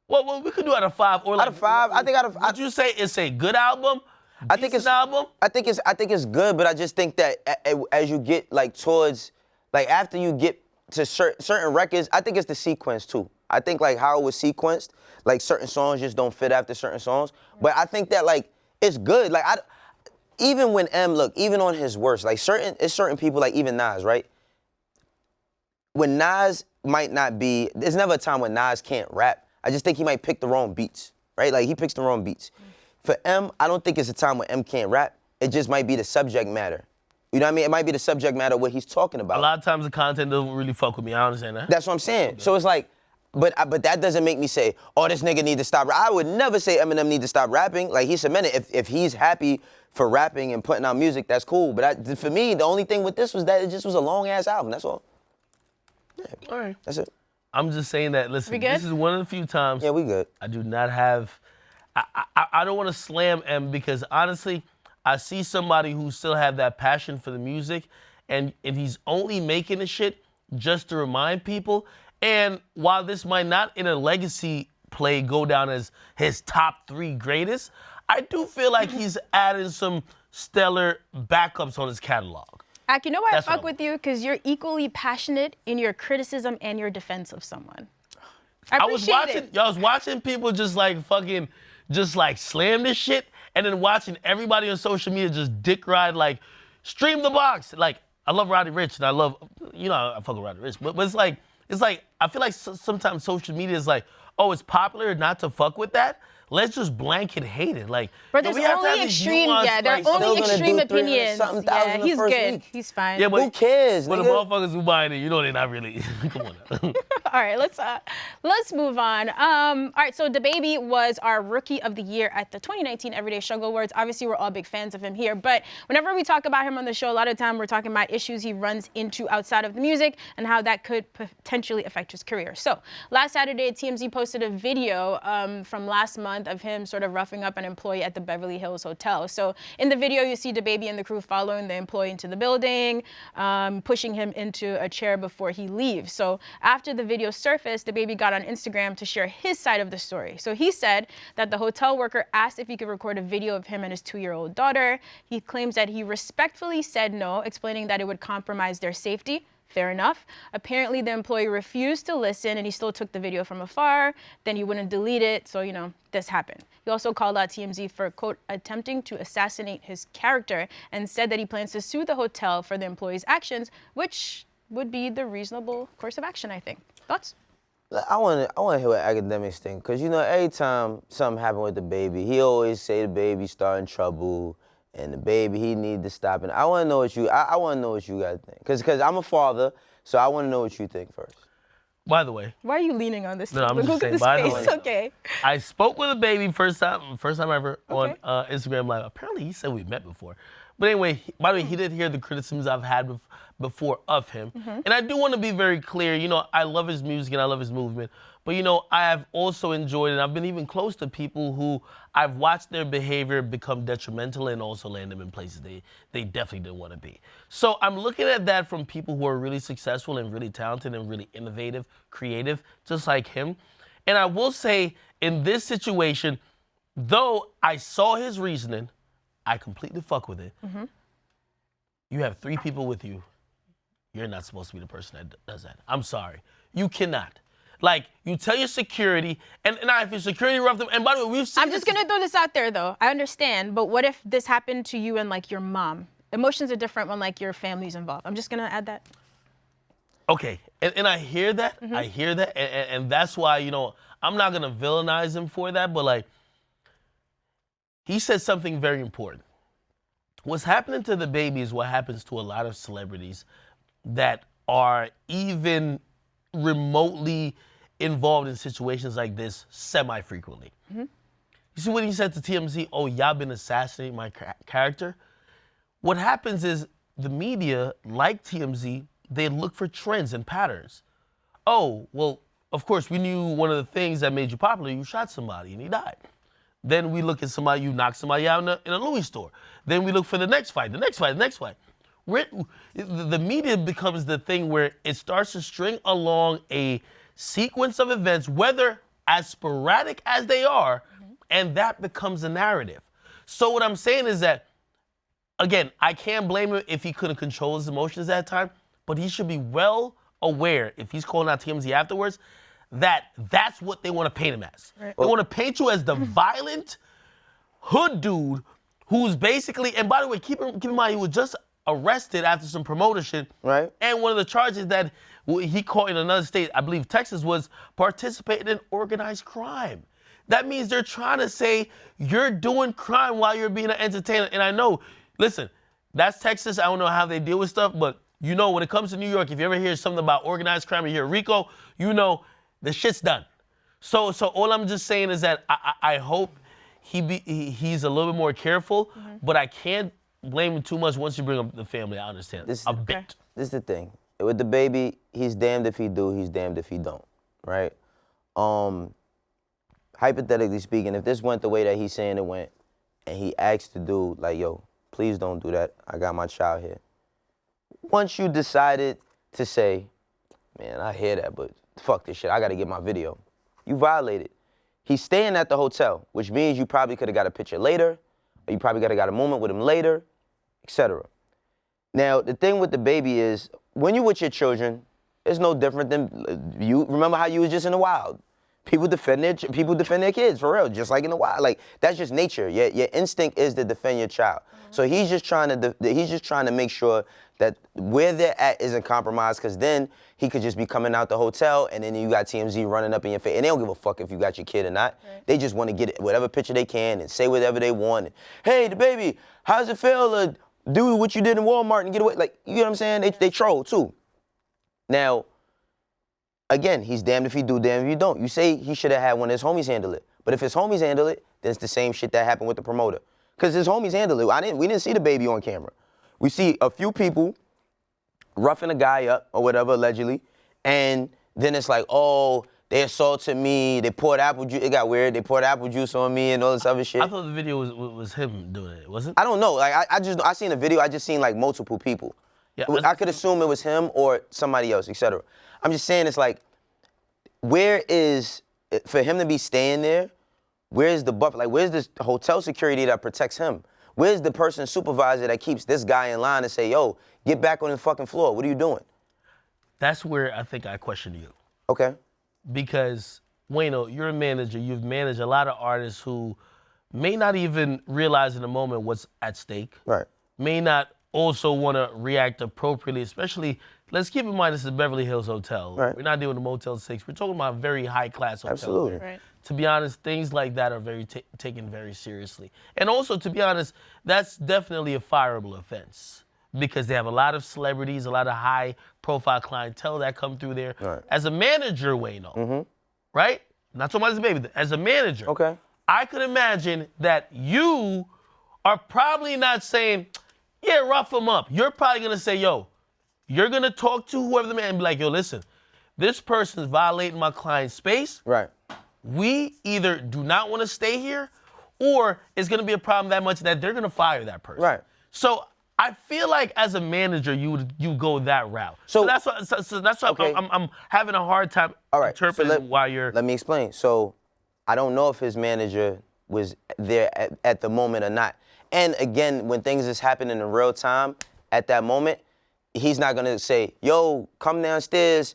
Well, we could do out of 5 or like. Out of 5, I think out of. Would you say it's a good album? I think it's album. I think it's good, but I just think that as you get like towards, like after you get to certain records, I think it's the sequence too. I think like how it was sequenced, like certain songs just don't fit after certain songs. But I think that like it's good. Like even when even on his worst, like certain people, like even Nas, right? When Nas might not be, there's never a time when Nas can't rap. I just think he might pick the wrong beats, right? Like he picks the wrong beats. For M, I don't think it's a time when M can't rap. It just might be the subject matter. You know what I mean? It might be the subject matter of what he's talking about. A lot of times the content doesn't really fuck with me. I understand that. That's what I'm saying. So it's like, But that doesn't make me say, oh, this nigga need to stop. I would never say Eminem need to stop rapping. Like, he cemented. If he's happy for rapping and putting out music, that's cool. But for me, the only thing with this was that it just was a long-ass album. That's all. Yeah. All right. That's it. I'm just saying that, listen, We good? this is one of the few times Yeah, we good. I do not have, I don't want to slam M because honestly, I see somebody who still have that passion for the music and he's only making the shit just to remind people. And while this might not in a legacy play go down as his top 3 greatest, I do feel like he's adding some stellar backups on his catalog. Ak, you know why That's I what fuck I with you? Because you're equally passionate in your criticism and your defense of someone. I was appreciate watching, it. I was watching people just like fucking, just like slam this shit, and then watching everybody on social media just dick ride, like, stream the box. Like, I love Roddy Ricch, and I love, you know, I fuck with Roddy Ricch, but it's like, I feel like sometimes social media is like, oh, it's popular not to fuck with that. Let's just blanket hate it. Like, But yo, there's we have to only have these extreme, nuanced, yeah, there are like, only still gonna extreme do 300 opinions. something thousand Yeah, the he's first good. week. He's fine. Yeah, but Who cares, But the nigga? motherfuckers who buying it, you know they're not really. Come on now. All right, let's move on. All right, so DaBaby was our Rookie of the Year at the 2019 Everyday Struggle Awards. Obviously, we're all big fans of him here, but whenever we talk about him on the show, a lot of time we're talking about issues he runs into outside of the music and how that could potentially affect his career. So last Saturday, TMZ posted a video from last month of him sort of roughing up an employee at the Beverly Hills Hotel. So in the video, you see DaBaby and the crew following the employee into the building, pushing him into a chair before he leaves. So after the video surfaced, DaBaby got on Instagram to share his side of the story. So he said that the hotel worker asked if he could record a video of him and his 2-year-old daughter. He claims that he respectfully said no, explaining that it would compromise their safety. Fair enough. Apparently, the employee refused to listen and he still took the video from afar. Then he wouldn't delete it. So, you know, this happened. He also called out TMZ for, quote, attempting to assassinate his character and said that he plans to sue the hotel for the employee's actions, which would be the reasonable course of action, I think. Thoughts? I want to hear what Akademiks think, because, you know, every time something happened with DaBaby, he always say DaBaby starting trouble and DaBaby, he need to stop. And I want to know what you, I want to know what you guys think. Because I'm a father, so I want to know what you think first. By the way. Why are you leaning on this? No, I'm Look just at saying, this by the face. way. Okay. I spoke with DaBaby first time ever Okay. on Instagram Live. Apparently, he said we met before. But anyway, by the way, he did hear the criticisms I've had before of him. And I do want to be very clear. You know, I love his music and I love his movement. But, you know, I have also enjoyed, and I've been even close to people who I've watched their behavior become detrimental and also land them in places they definitely didn't want to be. So I'm looking at that from people who are really successful and really talented and really innovative, creative, just like him. And I will say, in this situation, though I saw his reasoning, I completely fuck with it. You have 3 people with you. You're not supposed to be the person that does that. I'm sorry. You cannot. Like, you tell your security, and if your security roughed them, and by the way, we've seen I'm just going to throw this out there, though. I understand, but what if this happened to you and, like, your mom? Emotions are different when, like, your family's involved. I'm just going to add that. Okay, and I hear that. I hear that, and that's why, you know, I'm not going to villainize him for that, but, like, he said something very important. What's happening to DaBaby is what happens to a lot of celebrities that are even remotely involved in situations like this semi-frequently. You see what he said to TMZ, oh, y'all been assassinating my character? What happens is the media, like TMZ, they look for trends and patterns. Oh, well, of course, we knew one of the things that made you popular, you shot somebody and he died. Then we look at somebody, you knock somebody out in a Louis store. Then we look for the next fight, the next fight, the next fight. The media becomes the thing where it starts to string along a sequence of events, whether as sporadic as they are, and that becomes a narrative. So what I'm saying is that, again, I can't blame him if he couldn't control his emotions at that time, but he should be well aware, if he's calling out TMZ afterwards, that that's what they want to paint him as. Right. They want to paint you as the violent hood dude who's basically, and by the way, keep in mind, he was just arrested after some promoter shit. Right. And one of the charges that he caught in another state, I believe Texas, was participating in organized crime. That means they're trying to say you're doing crime while you're being an entertainer. And I know, listen, that's Texas. I don't know how they deal with stuff, but you know, when it comes to New York, if you ever hear something about organized crime, you hear RICO, you know, the shit's done. So all I'm just saying is that I hope he's a little bit more careful, but I can't blame him too much once you bring up the family. I understand a bit. This is the thing. With DaBaby, he's damned if he do, he's damned if he don't, right? Hypothetically speaking, if this went the way that he's saying it went, and he asked the dude, like, yo, please don't do that. I got my child here. Once you decided to say, man, I hear that, but fuck this shit, I gotta get my video. You violated. He's staying at the hotel, which means you probably could have got a picture later, or you probably could have got a moment with him later, etc. Now, the thing with DaBaby is, when you're with your children, it's no different than you. Remember how you was just in the wild. People defend their kids, for real, just like in the wild. Like, that's just nature. Your instinct is to defend your child. So he's just trying to make sure that where they're at isn't compromised, because then he could just be coming out the hotel, and then you got TMZ running up in your face. And they don't give a fuck if you got your kid or not. Right. They just want to get whatever picture they can and say whatever they want. And, hey, DaBaby, how's it feel to do what you did in Walmart and get away? Like, you know what I'm saying? They troll, too. Now, again, he's damned if he do, damned if he don't. You say he should have had one of his homies handle it. But if his homies handle it, then it's the same shit that happened with the promoter. Because his homies handle it. We didn't see DaBaby on camera. We see a few people roughing a guy up or whatever, allegedly. And then it's like, oh, they assaulted me. They poured apple juice. It got weird. They poured apple juice on me and all this other shit. I thought the video was him doing it, wasn't it? I don't know. Like, I seen the video. I just seen like multiple people. Yeah, I could assume it was him or somebody else, etc. I'm just saying, it's like, where is, for him to be staying there, where's the buffer? Like, where's this hotel security that protects him? Where's the person supervisor that keeps this guy in line and say, yo, get back on the fucking floor. What are you doing? That's where I think I question you. Okay. Because, Wayno, you're a manager. You've managed a lot of artists who may not even realize in the moment what's at stake. Right. May not also want to react appropriately, especially, let's keep in mind this is Beverly Hills Hotel. Right. We're not dealing with Motel 6. We're talking about a very high-class hotel. Absolutely. Right. To be honest, things like that are very taken very seriously. And also, to be honest, that's definitely a fireable offense because they have a lot of celebrities, a lot of high-profile clientele that come through there. Right. As a manager, Wayno, right? Not so much as a baby, as a manager. Okay. I could imagine that you are probably not saying, yeah, rough him up. You're probably going to say, yo, you're going to talk to whoever the man and be like, yo, listen, this person's violating my client's space. Right. We either do not want to stay here or it's going to be a problem that much that they're going to fire that person. Right. So I feel like as a manager, you go that route. So that's why okay. I'm having a hard time interpreting why you're... Let me explain. So I don't know if his manager was there at the moment or not. And again, when things is happening in real time, at that moment, he's not going to say, yo, come downstairs.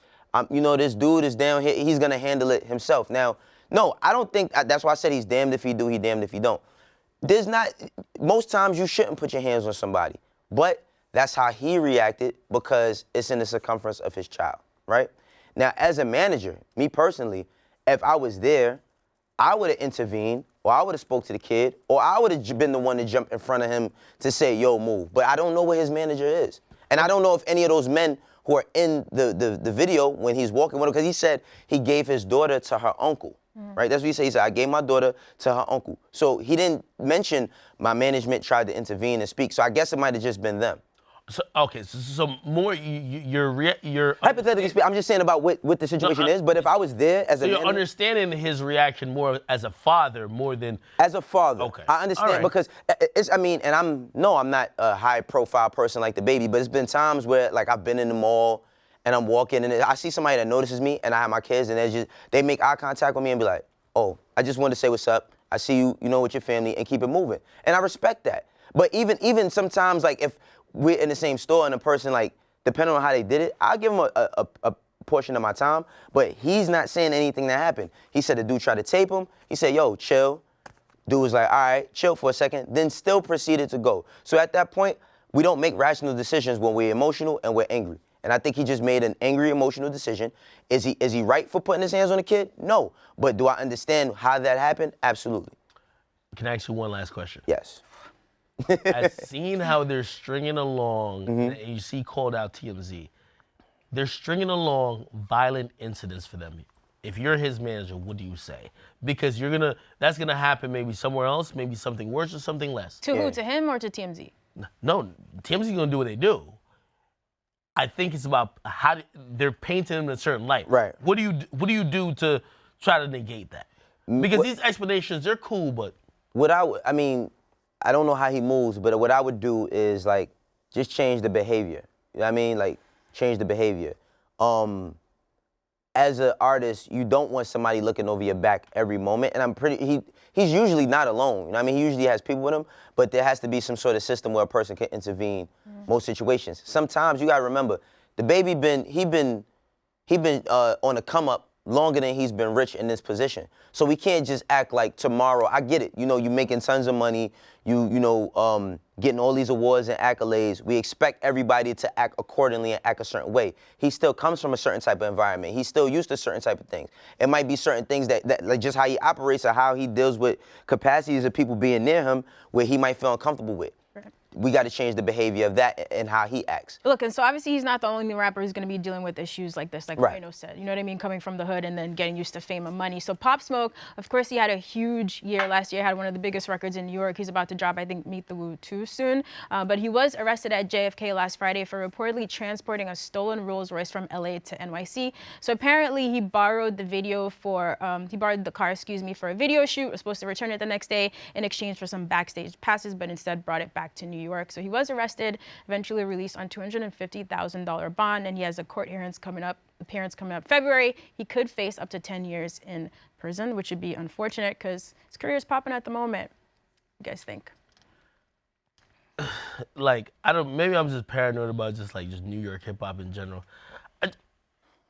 You know, this dude is down here. He's going to handle it himself. Now, no, I don't think, that's why I said he's damned if he do, he damned if he don't. Most times you shouldn't put your hands on somebody. But that's how he reacted because it's in the circumference of his child, right? Now, as a manager, me personally, if I was there, I would have intervened, or I would have spoke to the kid, or I would have been the one to jump in front of him to say, yo, move. But I don't know where his manager is. And I don't know if any of those men who are in the video when he's walking with him, because he said he gave his daughter to her uncle, right? That's what he said. He said, I gave my daughter to her uncle. So he didn't mention my management tried to intervene and speak. So I guess it might have just been them. So, okay, so more you're hypothetically speaking, I'm just saying about what the situation is. But if I was there as a you're manager, understanding his reaction more as a father more than as a father. Okay, I understand because and I'm not a high profile person like DaBaby, but it's been times where like I've been in the mall and I'm walking and I see somebody that notices me and I have my kids and they make eye contact with me and be like, oh, I just wanted to say what's up. I see you, with your family and keep it moving, and I respect that. But even sometimes like if we're in the same store and a person, like, depending on how they did it, I'll give him a portion of my time, but he's not saying anything that happened. He said the dude tried to tape him. He said, yo, chill. Dude was like, all right, chill for a second, then still proceeded to go. So at that point, we don't make rational decisions when we're emotional and we're angry. And I think he just made an angry, emotional decision. Is he right for putting his hands on the kid? No. But do I understand how that happened? Absolutely. Can I ask you one last question? Yes. I've seen how they're stringing along, and you see called out TMZ. They're stringing along violent incidents for them. if you're his manager, what do you say? Because that's gonna happen maybe somewhere else, maybe something worse or something less. To who? To him or to TMZ? No, TMZ gonna do what they do. I think it's about how they're painting him in a certain light. Right. What do you do to try to negate that? Because these explanations, they're cool, but I mean, I don't know how he moves, but what I would do is like just change the behavior. You know what I mean? Like change the behavior. As an artist, you don't want somebody looking over your back every moment. And he's usually not alone. You know what I mean? He usually has people with him, but there has to be some sort of system where a person can intervene most situations. Sometimes you gotta remember, DaBaby been on a come up longer than he's been rich in this position. So we can't just act like tomorrow. I get it. You know, you making tons of money. Getting all these awards and accolades. We expect everybody to act accordingly and act a certain way. He still comes from a certain type of environment. He's still used to certain type of things. It might be certain things that like just how he operates or how he deals with capacities of people being near him where he might feel uncomfortable with. We got to change the behavior of that and how he acts. Look, and so obviously he's not the only rapper who's going to be dealing with issues like this, like Wayno said. You know what I mean? Coming from the hood and then getting used to fame and money. So Pop Smoke, of course, he had a huge year last year. Had one of the biggest records in New York. He's about to drop, I think, Meet the Woo 2 soon. But he was arrested at JFK last Friday for reportedly transporting a stolen Rolls-Royce from LA to NYC. So apparently he borrowed the car, for a video shoot. Was supposed to return it the next day in exchange for some backstage passes, but instead brought it back to New York. So he was arrested, eventually released on $250,000 bond, and he has a court appearance coming up February. He could face up to 10 years in prison, which would be unfortunate because his career is popping at the moment. What do you guys think? Like, maybe I'm just paranoid about just New York hip hop in general.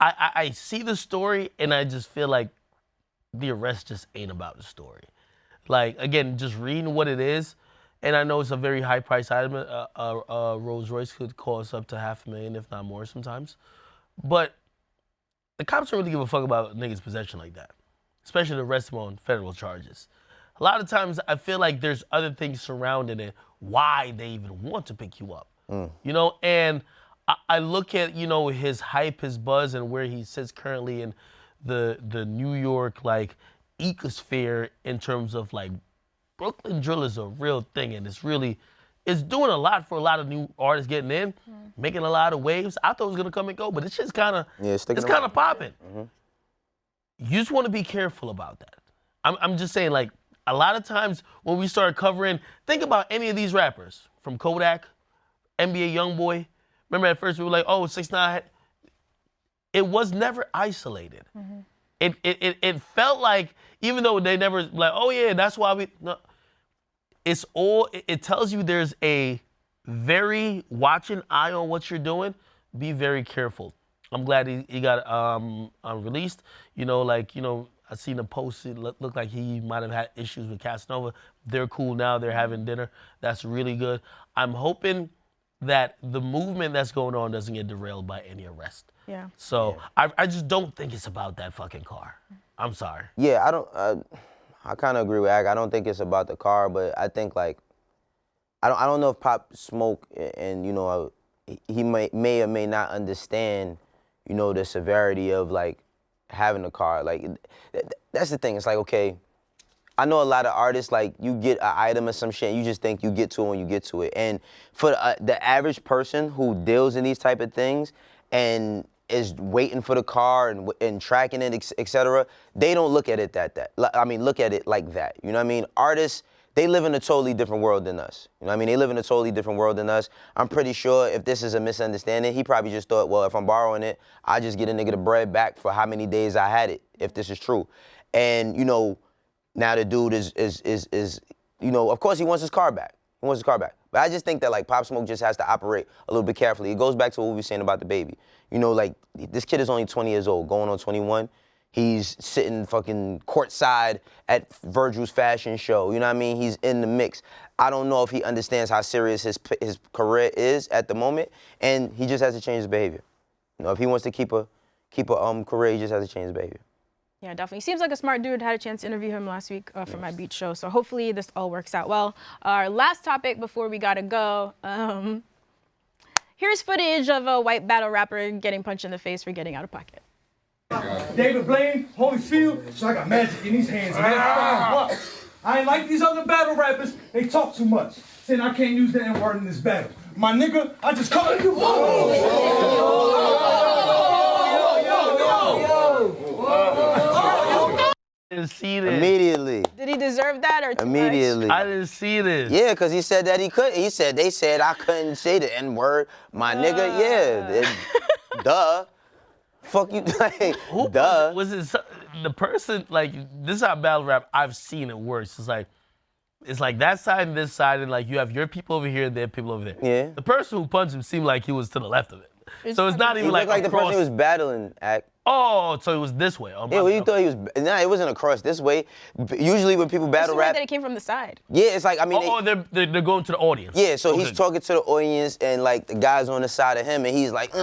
I see the story and I just feel like the arrest just ain't about the story. Like, again, just reading what it is, and I know it's a very high-priced item. A Rolls-Royce could cost up to $500,000, if not more sometimes. But the cops don't really give a fuck about niggas' possession like that, especially to arrest them on federal charges. A lot of times, I feel like there's other things surrounding it, why they even want to pick you up. You know, and I look at, his hype, his buzz, and where he sits currently in the New York, ecosphere in terms of, Brooklyn drill is a real thing, and it's doing a lot for a lot of new artists getting in, making a lot of waves. I thought it was gonna come and go, but it's just kind of popping. You just want to be careful about that. I'm just saying, a lot of times when we start covering, think about any of these rappers from Kodak, NBA YoungBoy. Remember at first we were like, oh, 6ix9ine. It was never isolated. It felt like, even though they never oh yeah, that's why it tells you there's a very watching eye on what you're doing. Be very careful. I'm glad he got released. I seen a post, it looked like he might have had issues with Casanova. They're cool now, they're having dinner. That's really good. I'm hoping that the movement that's going on doesn't get derailed by any arrest. Yeah. So I just don't think it's about that fucking car. I'm sorry. Yeah, I kind of agree with Ag. I don't think it's about the car, but I think I don't know if Pop Smoke and he may or may not understand the severity of having a car. That's the thing. It's okay, I know a lot of artists, you get an item or some shit, and you just think you get to it when you get to it. And for the average person who deals in these type of things and is waiting for the car and tracking it, et cetera, they don't look at it look at it like that. You know what I mean? Artists, they live in a totally different world than us. You know what I mean? They live in a totally different world than us. I'm pretty sure if this is a misunderstanding, he probably just thought, well, if I'm borrowing it, I just get a nigga the bread back for how many days I had it, if this is true. And, now the dude is of course he wants his car back. But I just think that Pop Smoke just has to operate a little bit carefully. It goes back to what we were saying about DaBaby. This kid is only 20 years old, going on 21. He's sitting fucking courtside at Virgil's fashion show. You know what I mean? He's in the mix. I don't know if he understands how serious his career is at the moment, and he just has to change his behavior. If he wants to keep a career, he just has to change his behavior. Yeah, definitely. Seems like a smart dude. Had a chance to interview him last week for my beat show. So hopefully this all works out well. Our last topic before we gotta go. Here's footage of a white battle rapper getting punched in the face for getting out of pocket. David Blaine, Holyfield, so I got magic in these hands. I ain't like these other battle rappers, they talk too much. Saying I can't use the N-word in this battle. My nigga, I just call you. I didn't see this. Immediately. Did he deserve that or too Immediately. much? I didn't see this. Yeah, because he said that he couldn't. He said, they said I couldn't say the N-word. My nigga, yeah. Duh. Fuck you, like, duh. Was it the person, like, this is how battle rap, I've seen it worse. It's like that side and this side, and like you have your people over here and their people over there. Yeah. The person who punched him seemed like he was to the left of it. So it's not He even looked like the across. person he was battling, Act. Oh, so it was this way. Oh, Yeah, well, you thought he was, nah, it wasn't across this way. Usually when people battle rap. that it came from the side. Yeah, it's like, I mean. They're going to the audience. Yeah, so Okay. he's talking to the audience and like the guy's on the side of him and he's like,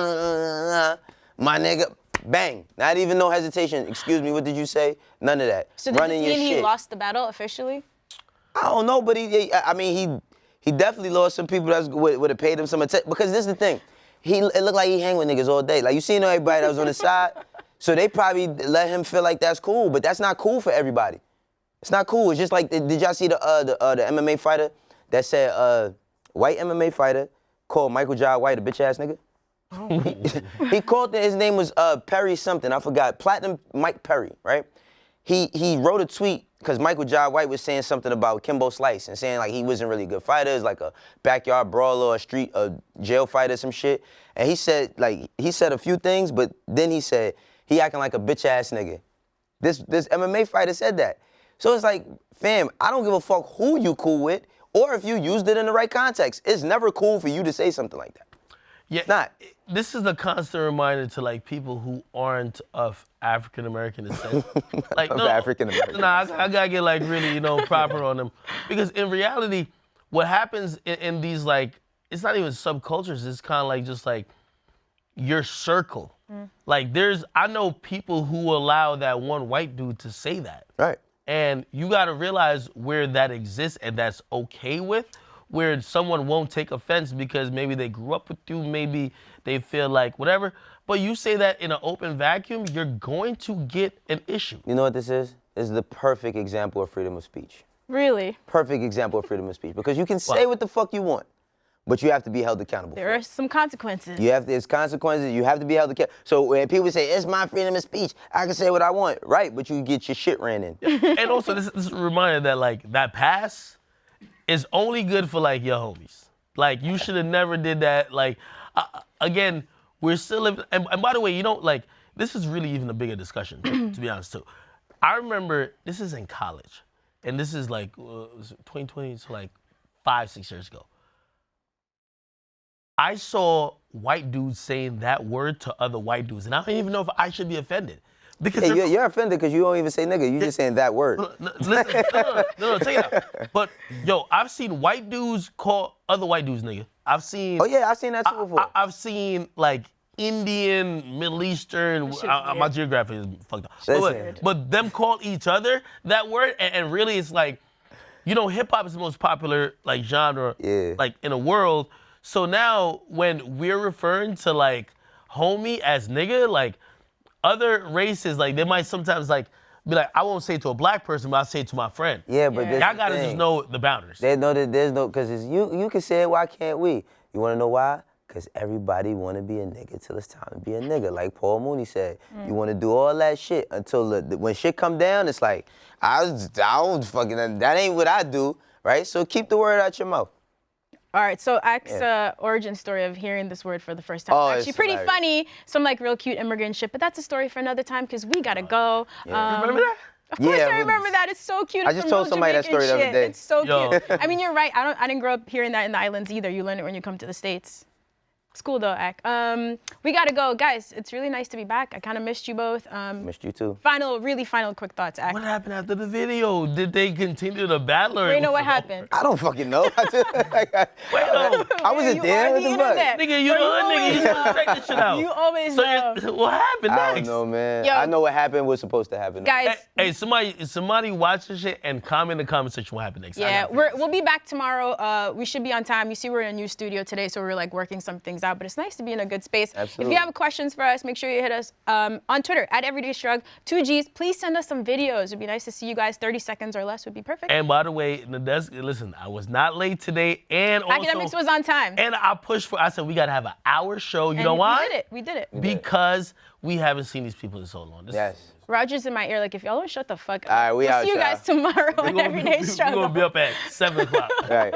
my nigga, bang. Not even no hesitation. Excuse me, what did you say? None of that. So did Running you your mean shit. he lost the battle officially? I don't know, but he definitely lost some people that would have paid him some attention. Because this is the thing, it looked like he hang with niggas all day. Like you seen everybody that was on the side, so they probably let him feel like that's cool, but that's not cool for everybody. It's not cool. It's just like, did y'all see the MMA fighter that said white MMA fighter called Michael J. White a bitch ass nigga? He called his name was Perry something, I forgot. Platinum Mike Perry, right? He wrote a tweet because Michael J. White was saying something about Kimbo Slice and saying like he wasn't really a good fighter, it's like a backyard brawler, a jail fighter, some shit. And he said a few things, but then he said he acting like a bitch ass nigga. This MMA fighter said that. So it's like, fam, I don't give a fuck who you cool with or if you used it in the right context. It's never cool for you to say something like that. Yeah, It's not. This is the constant reminder to like people who aren't of African American descent. Like Of African American. Nah, I gotta get like really, proper on them. Because in reality, what happens in these like, it's not even subcultures, it's kind of like just like your circle. Like I know people who allow that one white dude to say that. Right. And you gotta realize where that exists and that's okay with, where someone won't take offense because maybe they grew up with you, maybe they feel like whatever. But you say that in an open vacuum, you're going to get an issue. You know what this is? This is the perfect example of freedom of speech. Really? Perfect example of freedom of speech. Because you can say what the fuck you want, but you have to be held accountable There for are some consequences. there's consequences, you have to be held accountable. So when people say, it's my freedom of speech, I can say what I want, right, but you get your shit ran in. And also, this is a reminder that like that pass is only good for like your homies. Like you should have never did that. Like again, we're still living. And by the way, like this is really even a bigger discussion to be honest too. I remember this is in college, and this is like 2020, so like 5-6 years ago. I saw white dudes saying that word to other white dudes, and I don't even know if I should be offended. Because Hey, you're offended because you don't even say nigga, you just saying that word. Listen, no, check it out. But yo, I've seen white dudes call other white dudes nigga. I've seen. Oh yeah, I've seen that too before. I've seen like Indian, Middle Eastern. My geography is fucked up. But them call each other that word, and really it's like, hip hop is the most popular like genre like in the world. So now when we're referring to like homie as nigga, like. Other races, like they might sometimes like be like, I won't say it to a black person, but I'll say it to my friend. Yeah, but y'all gotta just know the boundaries. They know that there's no, because you can say it, why can't we? You wanna know why? Because everybody wanna be a nigga till it's time to be a nigga. Like Paul Mooney said, you wanna do all that shit until when shit come down, it's like, I don't fucking, that ain't what I do, right? So keep the word out your mouth. All right, so Ak's origin story of hearing this word for the first time. Oh, Actually, it's pretty hilarious. funny. Some like real cute immigrant shit, but that's a story for another time because we gotta go. You remember that? Of course Yeah, I remember that. It's so cute. I It's just from told real somebody that Jamaican story the other shit. day. It's so Yo. cute. I mean, you're right. I didn't grow up hearing that in the islands either. You learn it when you come to the States. It's cool though, Ak. We gotta go. Guys, it's really nice to be back. I kind of missed you both. Missed you too. Final quick thoughts, Ak. What happened after the video? Did they continue to battle? Or You it know was what happened? I don't fucking know. Wait, I wasn't You there. are What the the fuck? internet. nigga, you Bro, know that nigga. always You supposed to check this shit out. You always So know. what happened I next? don't know, man. Yo. I know what happened was supposed to happen. Guys, Hey, somebody watch this shit and comment in the comment section what happened next. yeah, we'll be back tomorrow. We should be on time. You see, we're in a new studio today, so we're like working some things out. out, but it's nice to be in a good space. Absolutely. If you have questions for us, make sure you hit us on Twitter at EverydayShrug, 2Gs. Please send us some videos. It'd be nice to see you guys. 30 seconds or less would be perfect. And by the way, Nadeska, listen, I was not late today, and also Akademiks was on time. And I pushed for. I said we gotta have an hour show. You know why? We did it. Because we haven't seen these people in so long. Yes. Roger's in my ear like, if y'all don't shut the fuck up, All right, we we'll out, see you y'all. guys tomorrow on Everyday We're Struggle. gonna be up at 7 o'clock. Right.